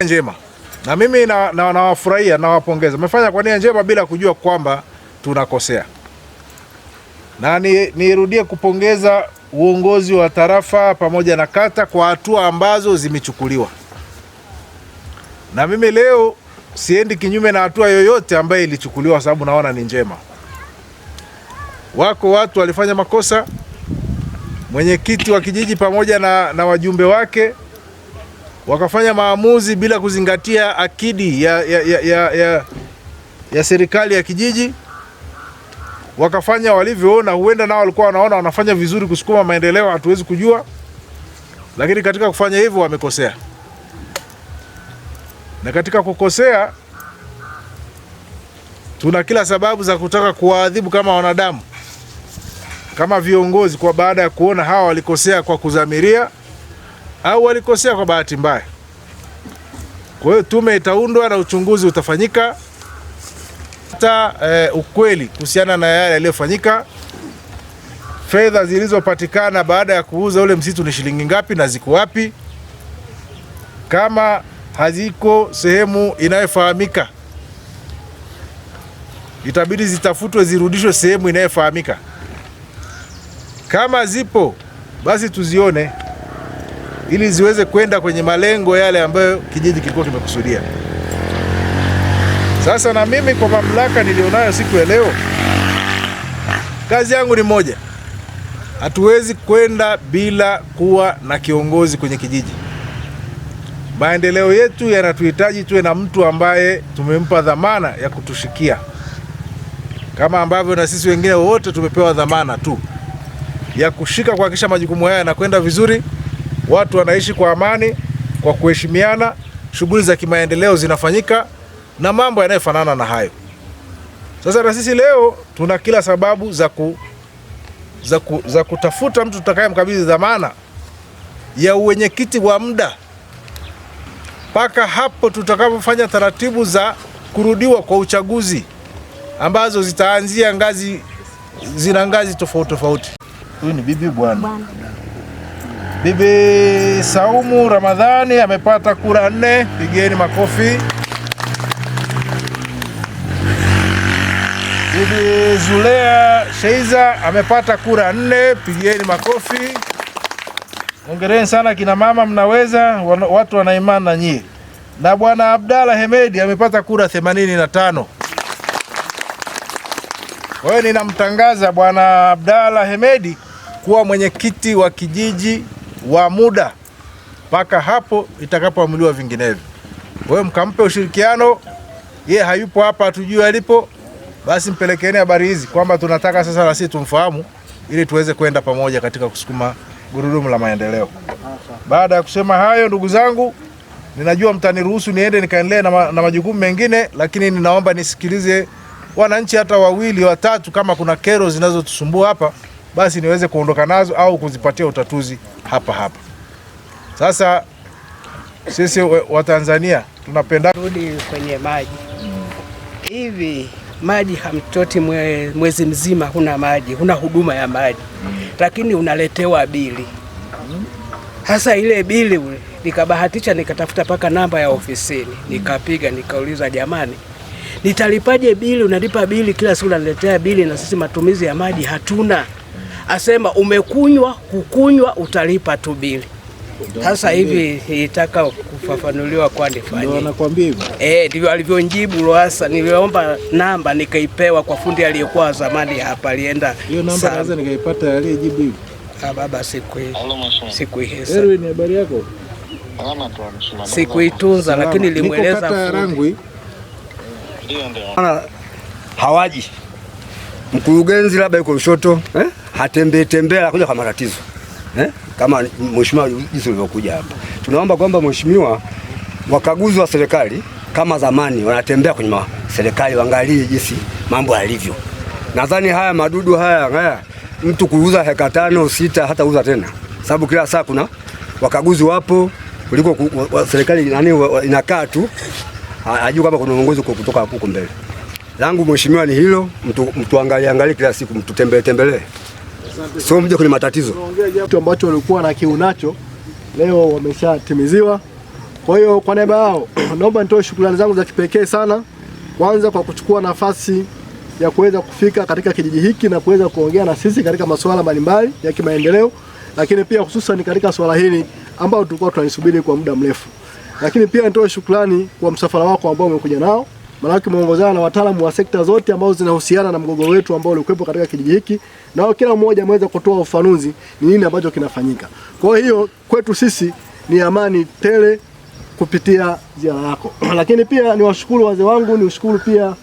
njema. Na mimi nawafurahia na wapongeza. Mmefanya kwa nia njema bila kujua kwamba tunakosea. Na nirudie kupongeza uongozi wa tarafa pamoja na kata kwa hatua ambazo zimechukuliwa. Na mimi leo siendi kinyume na hatua yoyote ambayo ilichukuliwa, sababu naona ni njema. Wako watu walifanya makosa, mwenyekiti wa kijiji pamoja na wajumbe wake wakafanya maamuzi bila kuzingatia akidi ya serikali ya kijiji, wakafanya walivyoona. Huenda nao walikuwa wanaona wanafanya vizuri kusukuma maendeleo, hatuwezi kujua, lakini katika kufanya hivyo wamekosea. Na katika kukosea tuna kila sababu za kutaka kuwaadhibu kama wanadamu, kama viongozi, kwa baada ya kuona hawa walikosea kwa kudhamiria au walikosea kwa bahati mbaya. Kwa hiyo tume itaundwa na uchunguzi utafanyika hata ukweli kuhusiana na yale yaliyofanyika. Fedha zilizopatikana baada ya kuuza ule msitu ni shilingi ngapi na ziko wapi? Kama haziko sehemu inayofahamika, itabidi zitafutwe zirudishwe sehemu inayofahamika. Kama zipo basi tuzione ili ziweze kwenda kwenye malengo yale ambayo kijiji kilikuwa kimekusudia. Sasa na mimi kwa mamlaka nilionayo siku ya leo, kazi yangu ni moja. Hatuwezi kwenda bila kuwa na kiongozi kwenye kijiji. Maendeleo yetu yanatuhitaji tuwe na mtu ambaye tumempa dhamana ya kutushikia, kama ambavyo na sisi wengine wote tumepewa dhamana tu ya kushika kuhakikisha majukumu haya yanakwenda vizuri, watu wanaishi kwa amani, kwa kuheshimiana, shughuli za kimaendeleo zinafanyika na mambo yanayofanana na hayo. Sasa na sisi leo tuna kila sababu za kutafuta mtu tutakayemkabidhi dhamana ya uwenyekiti wa muda mpaka hapo tutakapofanya taratibu za kurudiwa kwa uchaguzi ambazo zitaanzia ngazi tofauti tofauti. Huyu ni bibi bwana. Bibi Saumu Ramadhani amepata kura 4, pigeni makofi. Bibi Zulea Sheiza amepata kura 4, pigeni makofi. Hongereni sana kina mama, mnaweza, watu wana imani na nyie. Na bwana Abdalla Hemedi amepata kura 85. Kwa hiyo ninamtangaza bwana Abdalla Hemedi kuwa mwenyekiti wa kijiji wa muda mpaka hapo itakapoamuliwa vinginevyo. Kwa hiyo mkampe ushirikiano. Yeye hayupo hapa, hatujui alipo, basi mpelekeeni habari hizi kwamba tunataka sasa na sisi tumfahamu ili tuweze kwenda pamoja katika kusukuma gurudumu la maendeleo. Baada ya kusema hayo, ndugu zangu, ninajua mtaniruhusu niende nikaendelee na majukumu mengine, lakini ninaomba nisikilize wananchi hata wawili watatu, kama kuna kero zinazotusumbua hapa basi niweze kuondoka nazo au kuzipatia utatuzi hapa. Sasa sisi wa Tanzania tunapenda rudi kwenye maji. Hivi maji hamtoti mwezi mzima, huna maji, huna huduma ya maji, lakini unaletewa bili. Hasa ile bili nikabahatisha nikatafuta paka namba ya ofisini, nikapiga nikauliza, jamani, nitalipaje bili? Unalipa bili kila siku, unaletea bili na sisi matumizi ya maji hatuna. Asema umekunywa, kukunywa, utalipa tu bili. Sasa hivi nitaka kufafanuliwa kwa nifanye. Ndio anakuambia hivyo? Ndivyo alivyonijibu Loasa. Niliomba namba nikaipewa kwa fundi aliyekuwa zamani hapa, alienda. Hiyo namba naweza nikaipata aliyejibu hivyo? Baba sikuihesa. Erwin, habari yako? Sikuitunza, lakini nilimweleza Rangwi. Hawaji. Mkurugenzi labda yuko Lushoto, hatembea kuja kwa matatizo. Kama mheshimiwa jinsi ulivyokuja hapa. Tunaomba kwamba mheshimiwa, wakaguzi wa serikali kama zamani wanatembea kwenye serikali, waangalie jinsi mambo yalivyo. Nadhani haya madudu haya mtu kuuza heka 5 6 hata uza tena. Sababu kila saa kuna wakaguzi wapo, kuliko serikali inakaa tu ajua kama kuna uongozi kutoka huko mbele. Langu mheshimiwa ni hilo, mtu angalie kila siku, mtu tembelee. Sio mje kwenye matatizo. Kitu ambacho walikuwa na kiu nacho leo wameshatimiziwa. Kwa hiyo kwa niaba yao naomba nitoe shukrani zangu za kipekee sana, kwanza kwa kuchukua nafasi ya kuweza kufika katika kijiji hiki na kuweza kuongea na sisi katika masuala mbalimbali ya kimaendeleo, lakini pia hususan katika swala hili ambao tulikuwa tunalisubiri kwa muda mrefu. Lakini pia nitoe shukrani kwa msafara wako ambao umekuja nao, maana umeongozana na wataalamu wa sekta zote ambazo zinahusiana na mgogoro wetu ambao ulikuwepo katika kijiji hiki, na kila mmoja ameweza kutoa ufafanuzi ni nini ambacho kinafanyika. Kwa hiyo kwetu sisi ni amani tele kupitia ziara yako. Lakini pia niwashukuru wazee wangu, niwashukuru pia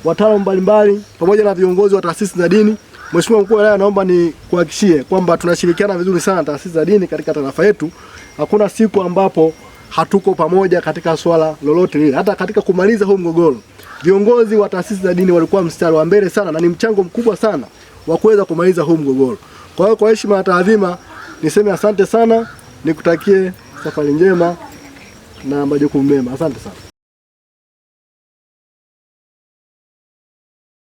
wataalamu mbalimbali pamoja na viongozi wa taasisi za dini. Mheshimiwa Mkuu wa Wilaya, naomba ni kuhakikishie kwamba tunashirikiana vizuri sana na taasisi za dini katika tarafa yetu. Hakuna siku ambapo hatuko pamoja katika swala lolote lile. Hata katika kumaliza huu mgogoro, viongozi wa taasisi za dini walikuwa mstari wa mbele sana na ni mchango mkubwa sana wa kuweza kumaliza huu mgogoro. Kwa hiyo kwa heshima na taadhima niseme asante sana, nikutakie safari njema na majukumu mema. Asante sana.